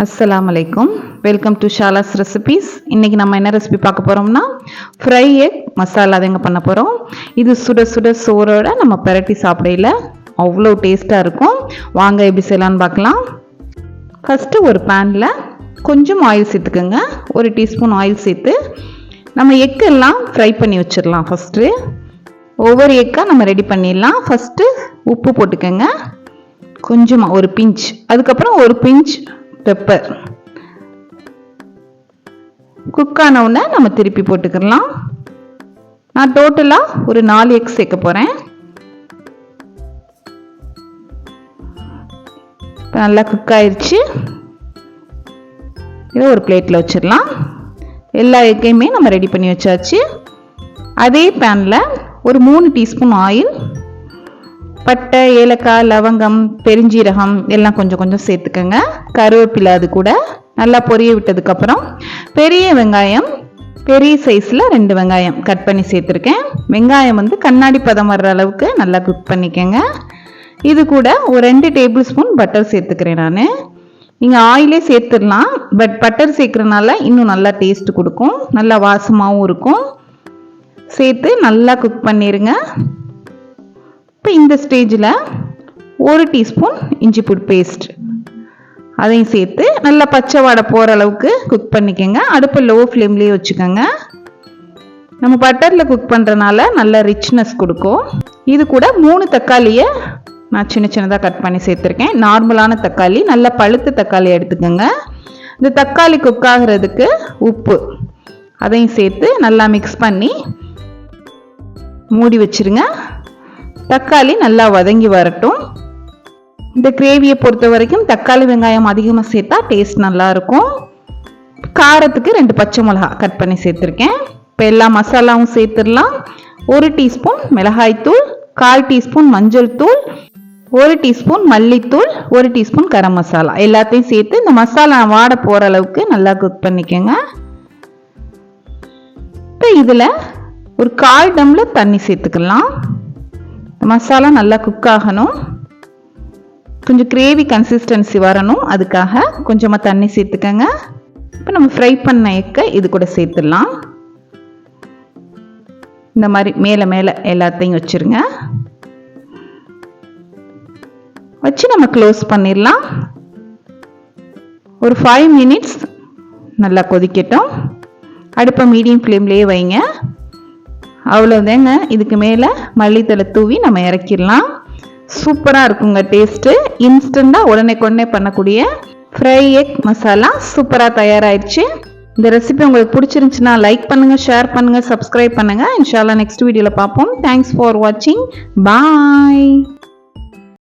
அஸ்ஸலாமு அலைக்கும். Welcome to Shala's recipes. இன்றைக்கி நம்ம என்ன ரெசிபி பார்க்க போகிறோம்னா ஃப்ரை எக் மசாலா தாங்க பண்ண போகிறோம். இது சுட சுட சோறோட நம்ம பரட்டி சாப்பிடையில அவ்வளோ டேஸ்ட்டாக இருக்கும். வாங்க எப்படி செய்யலான்னு பார்க்கலாம். ஃபஸ்ட்டு ஒரு பேனில் கொஞ்சம் ஆயில் சேர்த்துக்கோங்க. 1 டீஸ்பூன் ஆயில் சேர்த்து நம்ம எக்கெல்லாம் ஃப்ரை பண்ணி வச்சிடலாம். ஃபஸ்ட்டு ஒவ்வொரு எக்காக நம்ம ரெடி பண்ணிடலாம். ஃபஸ்ட்டு உப்பு போட்டுக்கோங்க, கொஞ்சமாக ஒரு பிஞ்ச், அதுக்கப்புறம் ஒரு பிஞ்ச் பெப்பர். குக் ஆனவுடனே நம்ம திருப்பி போட்டுக்கலாம். நான் டோட்டலாக ஒரு 4 எக் சேர்க்க போகிறேன். இப்போ நல்லா குக் ஆயிடுச்சு. இதை ஒரு பிளேட்டில் வச்சிடலாம். எல்லா எக்கையுமே நம்ம ரெடி பண்ணி வச்சாச்சு. அதே பேனில் ஒரு 3 டீஸ்பூன் ஆயில், பட்டை, ஏலக்காய், லவங்கம், பெருஞ்சீரகம் எல்லாம் கொஞ்சம் கொஞ்சம் சேர்த்துக்கோங்க. கருவேப்பிலை அது கூட நல்லா பொரிய விட்டதுக்கப்புறம் பெரிய வெங்காயம், பெரிய சைஸில் 2 வெங்காயம் கட் பண்ணி சேர்த்துருக்கேன். வெங்காயம் கண்ணாடி பதம் வர்ற அளவுக்கு நல்லா குக் பண்ணிக்கோங்க. இது கூட ஒரு 2 டேபிள் ஸ்பூன் பட்டர் சேர்த்துக்கிறேன். நான் நீங்கள் ஆயிலே சேர்த்துடலாம், பட் பட்டர் சேர்க்குறதுனால இன்னும் நல்லா டேஸ்ட் கொடுக்கும், நல்லா வாசமாகவும் இருக்கும். சேர்த்து நல்லா குக் பண்ணிடுங்க. இப்போ இந்த ஸ்டேஜில் 1 டீஸ்பூன் இஞ்சி பூண்டு பேஸ்ட் அதையும் சேர்த்து நல்லா பச்சை வாடை போகிற அளவுக்கு குக் பண்ணிக்கோங்க. அடுப்பு லோ ஃப்ளேம்லேயே வச்சுக்கோங்க. நம்ம பட்டரில் குக் பண்ணுறதுனால நல்ல ரிச்னஸ் கொடுக்கும். இது கூட 3 தக்காளியை நான் சின்ன சின்னதாக கட் பண்ணி சேர்த்துருக்கேன். நார்மலான தக்காளி, நல்ல பழுத்த தக்காளி எடுத்துக்கோங்க. இந்த தக்காளி குக் ஆகிறதுக்கு உப்பு அதையும் சேர்த்து நல்லா மிக்ஸ் பண்ணி மூடி வச்சிருங்க. தக்காளி நல்லா வதங்கி வரட்டும். இந்த கிரேவியை பொறுத்த வரைக்கும் தக்காளி வெங்காயம் அதிகமாக சேர்த்தா டேஸ்ட் நல்லா இருக்கும். காரத்துக்கு 2 பச்சை மிளகா கட் பண்ணி சேர்த்துருக்கேன். இப்போ எல்லா மசாலாவும் சேர்த்துடலாம். 1 டீஸ்பூன் மிளகாய்த்தூள், 1/4 டீஸ்பூன் மஞ்சள் தூள், 1 டீஸ்பூன் மல்லித்தூள், 1 டீஸ்பூன் கரம் மசாலா எல்லாத்தையும் சேர்த்து இந்த மசாலா வாட போகிற அளவுக்கு நல்லா குக் பண்ணிக்கோங்க. இப்போ இதில் ஒரு 1/4 டம்ளர் தண்ணி சேர்த்துக்கலாம். மசாலா நல்லா குக் ஆகணும், கொஞ்சம் கிரேவி கன்சிஸ்டன்சி வரணும், அதுக்காக கொஞ்சமாக தண்ணி சேர்த்துக்கங்க. இப்போ நம்ம ஃப்ரை பண்ண எக்கை இது கூட சேர்த்துடலாம். இந்த மாதிரி மேலே மேலே எல்லாத்தையும் வச்சுருங்க. வச்சு நம்ம க்ளோஸ் பண்ணிடலாம். ஒரு 5 மினிட்ஸ் நல்லா கொதிக்கட்டும். அடுப்பை மீடியம் ஃப்ளேம்லேயே வைங்க. அவ்வளோதாங்க. இதுக்கு மேலே மல்லித்தலை தூவி நம்ம இறக்கிடலாம். சூப்பராக இருக்குங்க டேஸ்ட்டு. இன்ஸ்டண்ட்டாக உடனே பண்ணக்கூடிய ஃப்ரை எக் மசாலா சூப்பராக தயாராகிடுச்சு. இந்த ரெசிபி உங்களுக்கு பிடிச்சிருந்துச்சுன்னா லைக் பண்ணுங்கள், ஷேர் பண்ணுங்கள், சப்ஸ்கிரைப் பண்ணுங்கள். இன்ஷால்லா நெக்ஸ்ட் வீடியோவில் பார்ப்போம். தேங்க்ஸ் ஃபார் வாட்சிங். பாய்.